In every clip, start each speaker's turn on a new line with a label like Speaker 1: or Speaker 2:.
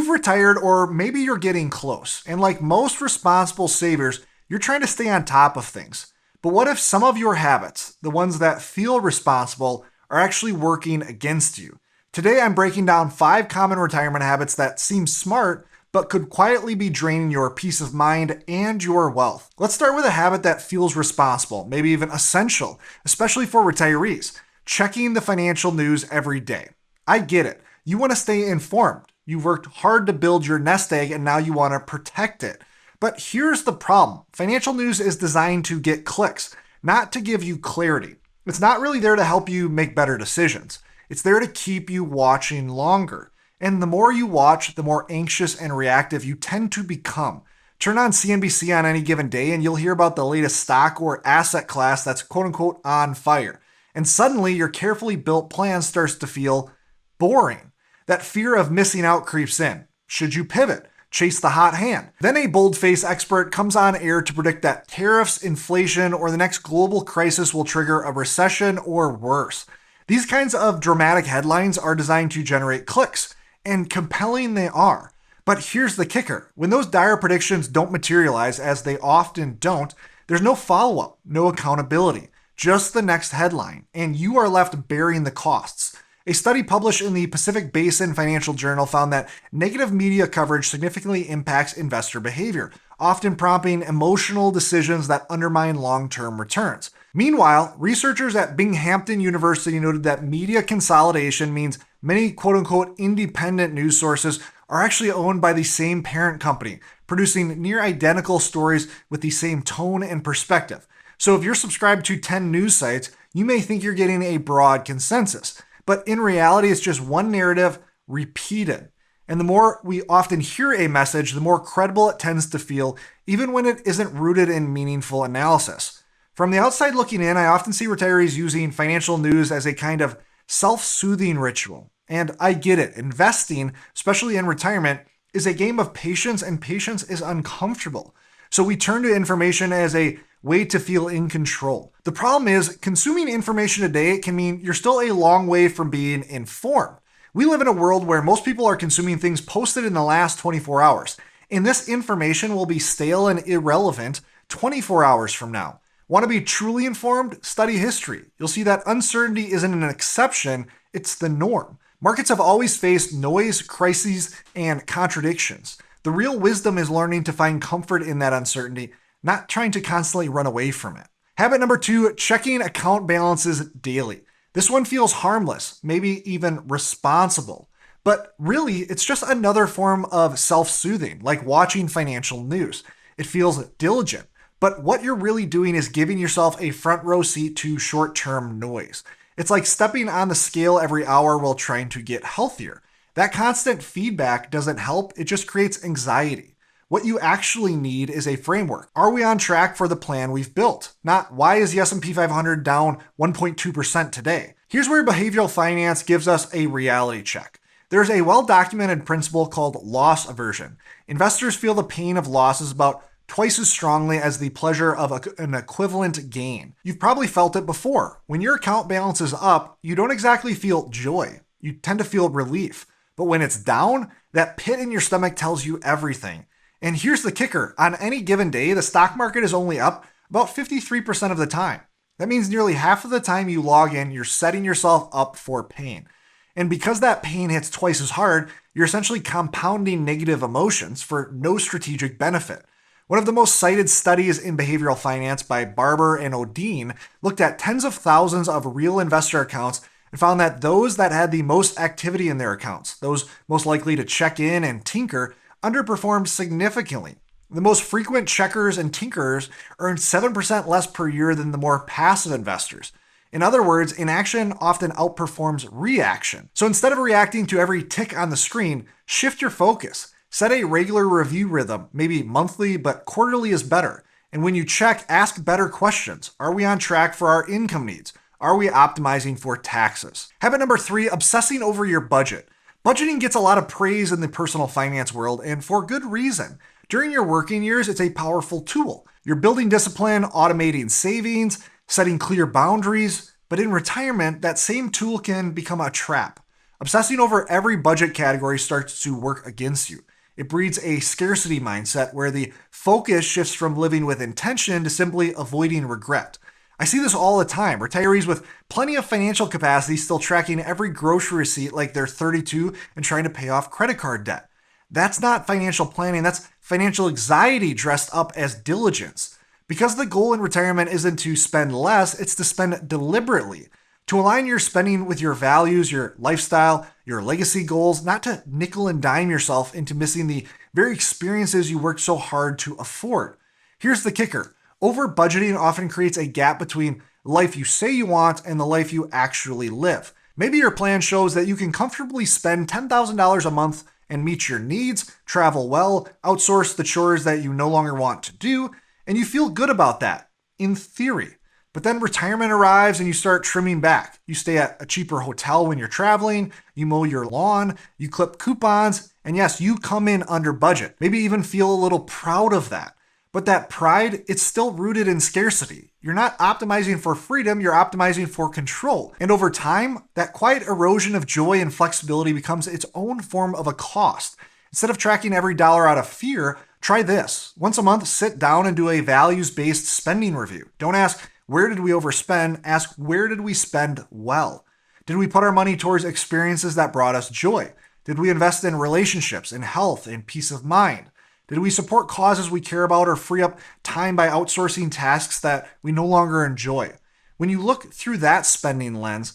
Speaker 1: You've retired, or maybe you're getting close, and like most responsible savers, you're trying to stay on top of things. But what if some of your habits, the ones that feel responsible, are actually working against you? Today, I'm breaking down 5 common retirement habits that seem smart, but could quietly be draining your peace of mind and your wealth. Let's start with a habit that feels responsible, maybe even essential, especially for retirees: checking the financial news every day. I get it. You want to stay informed. You've worked hard to build your nest egg and now you want to protect it. But here's the problem. Financial news is designed to get clicks, not to give you clarity. It's not really there to help you make better decisions. It's there to keep you watching longer. And the more you watch, the more anxious and reactive you tend to become. Turn on CNBC on any given day and you'll hear about the latest stock or asset class that's quote unquote on fire. And suddenly your carefully built plan starts to feel boring. That fear of missing out creeps in. Should you pivot? Chase the hot hand? Then a bold-faced expert comes on air to predict that tariffs, inflation, or the next global crisis will trigger a recession or worse. These kinds of dramatic headlines are designed to generate clicks, and compelling they are. But here's the kicker. When those dire predictions don't materialize, as they often don't, there's no follow-up, no accountability, just the next headline, and you are left bearing the costs. A study published in the Pacific Basin Financial Journal found that negative media coverage significantly impacts investor behavior, often prompting emotional decisions that undermine long-term returns. Meanwhile, researchers at Binghamton University noted that media consolidation means many quote-unquote independent news sources are actually owned by the same parent company, producing near identical stories with the same tone and perspective. So if you're subscribed to 10 news sites, you may think you're getting a broad consensus. But in reality, it's just one narrative repeated. And the more we often hear a message, the more credible it tends to feel, even when it isn't rooted in meaningful analysis. From the outside looking in, I often see retirees using financial news as a kind of self-soothing ritual. And I get it. Investing, especially in retirement, is a game of patience, and patience is uncomfortable. So we turn to information as a way to feel in control. The problem is, consuming information today can mean you're still a long way from being informed. We live in a world where most people are consuming things posted in the last 24 hours, and this information will be stale and irrelevant 24 hours from now. Want to be truly informed? Study history. You'll see that uncertainty isn't an exception, it's the norm. Markets have always faced noise, crises, and contradictions. The real wisdom is learning to find comfort in that uncertainty, not trying to constantly run away from it. Habit number 2, checking account balances daily. This one feels harmless, maybe even responsible. But really, it's just another form of self-soothing, like watching financial news. It feels diligent, but what you're really doing is giving yourself a front row seat to short-term noise. It's like stepping on the scale every hour while trying to get healthier. That constant feedback doesn't help, it just creates anxiety. What you actually need is a framework. Are we on track for the plan we've built? Not why is the S&P 500 down 1.2% today? Here's where behavioral finance gives us a reality check. There's a well-documented principle called loss aversion. Investors feel the pain of losses about twice as strongly as the pleasure of an equivalent gain. You've probably felt it before. When your account balance is up, you don't exactly feel joy. You tend to feel relief. But when it's down, that pit in your stomach tells you everything. And here's the kicker. On any given day, the stock market is only up about 53% of the time. That means nearly half of the time you log in, you're setting yourself up for pain. And because that pain hits twice as hard, you're essentially compounding negative emotions for no strategic benefit. One of the most cited studies in behavioral finance by Barber and Odeen looked at tens of thousands of real investor accounts and found that those that had the most activity in their accounts, those most likely to check in and tinker, underperformed significantly. The most frequent checkers and tinkerers earned 7% less per year than the more passive investors. In other words, inaction often outperforms reaction. So instead of reacting to every tick on the screen, shift your focus. Set a regular review rhythm, maybe monthly, but quarterly is better. And when you check, ask better questions. Are we on track for our income needs? Are we optimizing for taxes? Habit number 3, obsessing over your budget. Budgeting gets a lot of praise in the personal finance world, and for good reason. During your working years, it's a powerful tool. You're building discipline, automating savings, setting clear boundaries, but in retirement, that same tool can become a trap. Obsessing over every budget category starts to work against you. It breeds a scarcity mindset where the focus shifts from living with intention to simply avoiding regret. I see this all the time. Retirees with plenty of financial capacity still tracking every grocery receipt like they're 32 and trying to pay off credit card debt. That's not financial planning, that's financial anxiety dressed up as diligence. Because the goal in retirement isn't to spend less, it's to spend deliberately. To align your spending with your values, your lifestyle, your legacy goals, not to nickel and dime yourself into missing the very experiences you worked so hard to afford. Here's the kicker. Over budgeting often creates a gap between the life you say you want and the life you actually live. Maybe your plan shows that you can comfortably spend $10,000 a month and meet your needs, travel well, outsource the chores that you no longer want to do, and you feel good about that, in theory. But then retirement arrives and you start trimming back. You stay at a cheaper hotel when you're traveling, you mow your lawn, you clip coupons, and yes, you come in under budget. Maybe even feel a little proud of that. But that pride, it's still rooted in scarcity. You're not optimizing for freedom, you're optimizing for control. And over time, that quiet erosion of joy and flexibility becomes its own form of a cost. Instead of tracking every dollar out of fear, try this. Once a month, sit down and do a values-based spending review. Don't ask, where did we overspend? Ask, where did we spend well? Did we put our money towards experiences that brought us joy? Did we invest in relationships, in health, in peace of mind? Did we support causes we care about or free up time by outsourcing tasks that we no longer enjoy? When you look through that spending lens,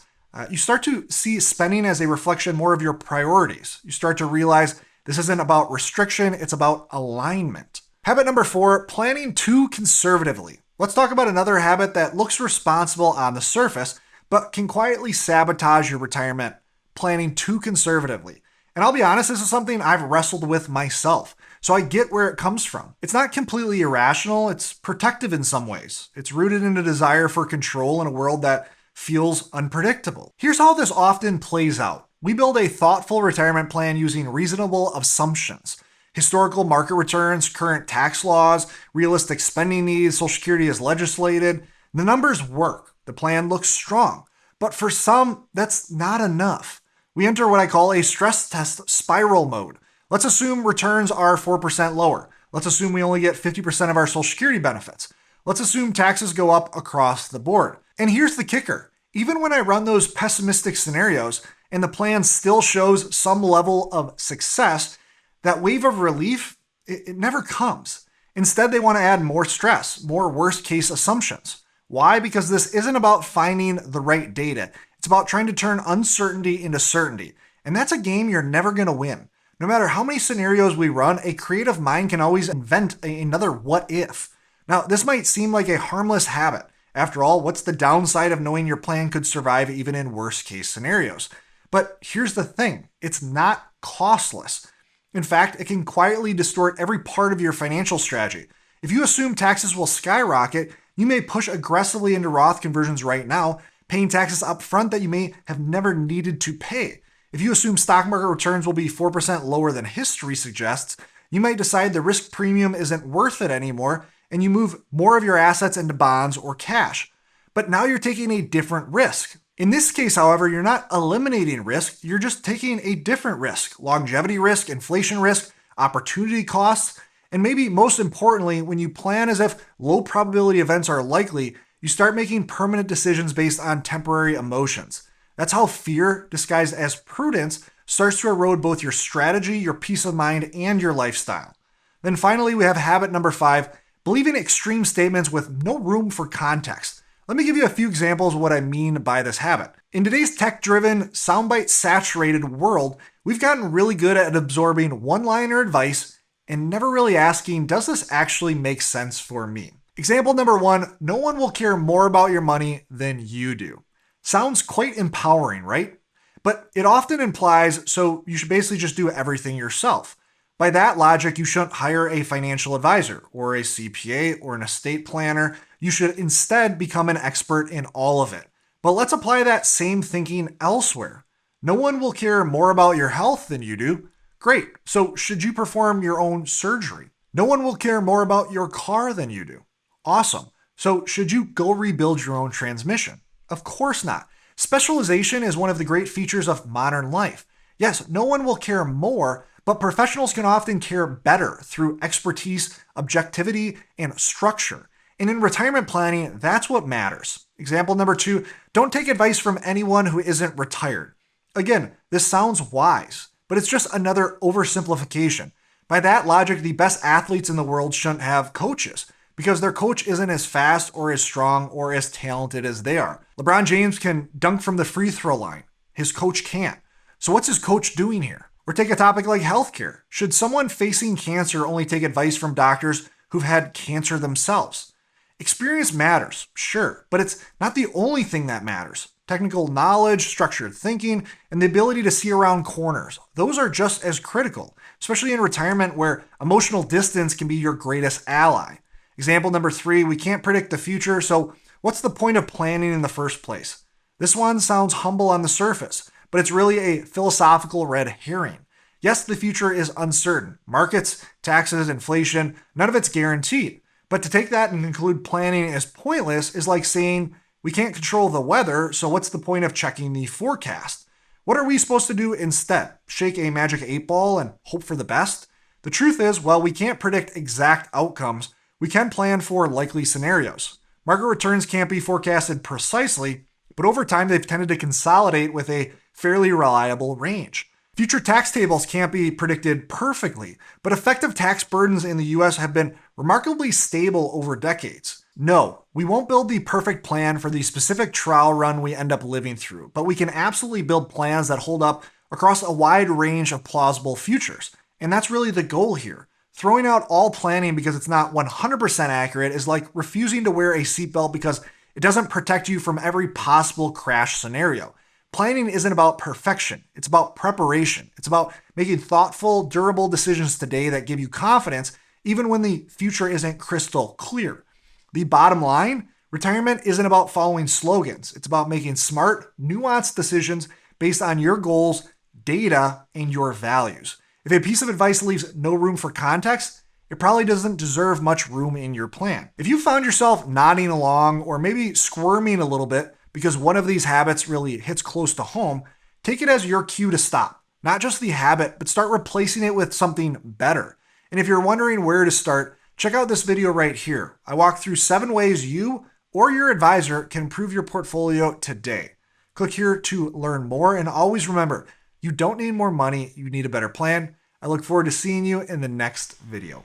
Speaker 1: you start to see spending as a reflection more of your priorities. You start to realize this isn't about restriction, it's about alignment. Habit number 4, planning too conservatively. Let's talk about another habit that looks responsible on the surface, but can quietly sabotage your retirement, planning too conservatively. And I'll be honest, this is something I've wrestled with myself. So I get where it comes from. It's not completely irrational, it's protective in some ways. It's rooted in a desire for control in a world that feels unpredictable. Here's how this often plays out. We build a thoughtful retirement plan using reasonable assumptions. Historical market returns, current tax laws, realistic spending needs, Social Security is legislated. The numbers work. The plan looks strong. But for some, that's not enough. We enter what I call a stress test spiral mode. Let's assume returns are 4% lower. Let's assume we only get 50% of our Social Security benefits. Let's assume taxes go up across the board. And here's the kicker. Even when I run those pessimistic scenarios and the plan still shows some level of success, that wave of relief, it never comes. Instead, they want to add more stress, more worst case assumptions. Why? Because this isn't about finding the right data. It's about trying to turn uncertainty into certainty. And that's a game you're never going to win. No matter how many scenarios we run, a creative mind can always invent another what if. Now, this might seem like a harmless habit. After all, what's the downside of knowing your plan could survive even in worst case scenarios? But here's the thing, it's not costless. In fact, it can quietly distort every part of your financial strategy. If you assume taxes will skyrocket, you may push aggressively into Roth conversions right now, paying taxes up front that you may have never needed to pay. If you assume stock market returns will be 4% lower than history suggests, you might decide the risk premium isn't worth it anymore, and you move more of your assets into bonds or cash. But now you're taking a different risk. In this case, however, you're not eliminating risk, you're just taking a different risk. Longevity risk, inflation risk, opportunity costs, and maybe most importantly, when you plan as if low probability events are likely, you start making permanent decisions based on temporary emotions. That's how fear, disguised as prudence, starts to erode both your strategy, your peace of mind, and your lifestyle. Then finally, we have habit number 5, believing extreme statements with no room for context. Let me give you a few examples of what I mean by this habit. In today's tech-driven, soundbite-saturated world, we've gotten really good at absorbing one-liner advice and never really asking, does this actually make sense for me? Example number 1, no one will care more about your money than you do. Sounds quite empowering, right? But it often implies, so you should basically just do everything yourself. By that logic, you shouldn't hire a financial advisor or a CPA or an estate planner. You should instead become an expert in all of it. But let's apply that same thinking elsewhere. No one will care more about your health than you do. Great. So should you perform your own surgery? No one will care more about your car than you do. Awesome. So should you go rebuild your own transmission? Of course not. Specialization is one of the great features of modern life. Yes, no one will care more, but professionals can often care better through expertise, objectivity, and structure. And in retirement planning, that's what matters. Example number 2, don't take advice from anyone who isn't retired. Again, this sounds wise, but it's just another oversimplification. By that logic, the best athletes in the world shouldn't have coaches because their coach isn't as fast or as strong or as talented as they are. LeBron James can dunk from the free throw line. His coach can't. So what's his coach doing here? Or take a topic like healthcare. Should someone facing cancer only take advice from doctors who've had cancer themselves? Experience matters, sure, but it's not the only thing that matters. Technical knowledge, structured thinking, and the ability to see around corners. Those are just as critical, especially in retirement where emotional distance can be your greatest ally. Example number 3, we can't predict the future, so what's the point of planning in the first place? This one sounds humble on the surface, but it's really a philosophical red herring. Yes, the future is uncertain. Markets, taxes, inflation, none of it's guaranteed. But to take that and conclude planning as pointless is like saying we can't control the weather, so what's the point of checking the forecast? What are we supposed to do instead? Shake a magic 8-ball and hope for the best? The truth is, while we can't predict exact outcomes, we can plan for likely scenarios. Market returns can't be forecasted precisely, but over time they've tended to consolidate with a fairly reliable range. Future tax tables can't be predicted perfectly, but effective tax burdens in the US have been remarkably stable over decades. No, we won't build the perfect plan for the specific trial run we end up living through, but we can absolutely build plans that hold up across a wide range of plausible futures. And that's really the goal here. Throwing out all planning because it's not 100% accurate is like refusing to wear a seatbelt because it doesn't protect you from every possible crash scenario. Planning isn't about perfection. It's about preparation. It's about making thoughtful, durable decisions today that give you confidence even when the future isn't crystal clear. The bottom line, retirement isn't about following slogans. It's about making smart, nuanced decisions based on your goals, data, and your values. If a piece of advice leaves no room for context, it probably doesn't deserve much room in your plan. If you found yourself nodding along or maybe squirming a little bit because one of these habits really hits close to home, take it as your cue to stop. Not just the habit, but start replacing it with something better. And if you're wondering where to start, check out this video right here. I walk through 7 ways you or your advisor can improve your portfolio today. Click here to learn more, and always remember, you don't need more money, you need a better plan. I look forward to seeing you in the next video.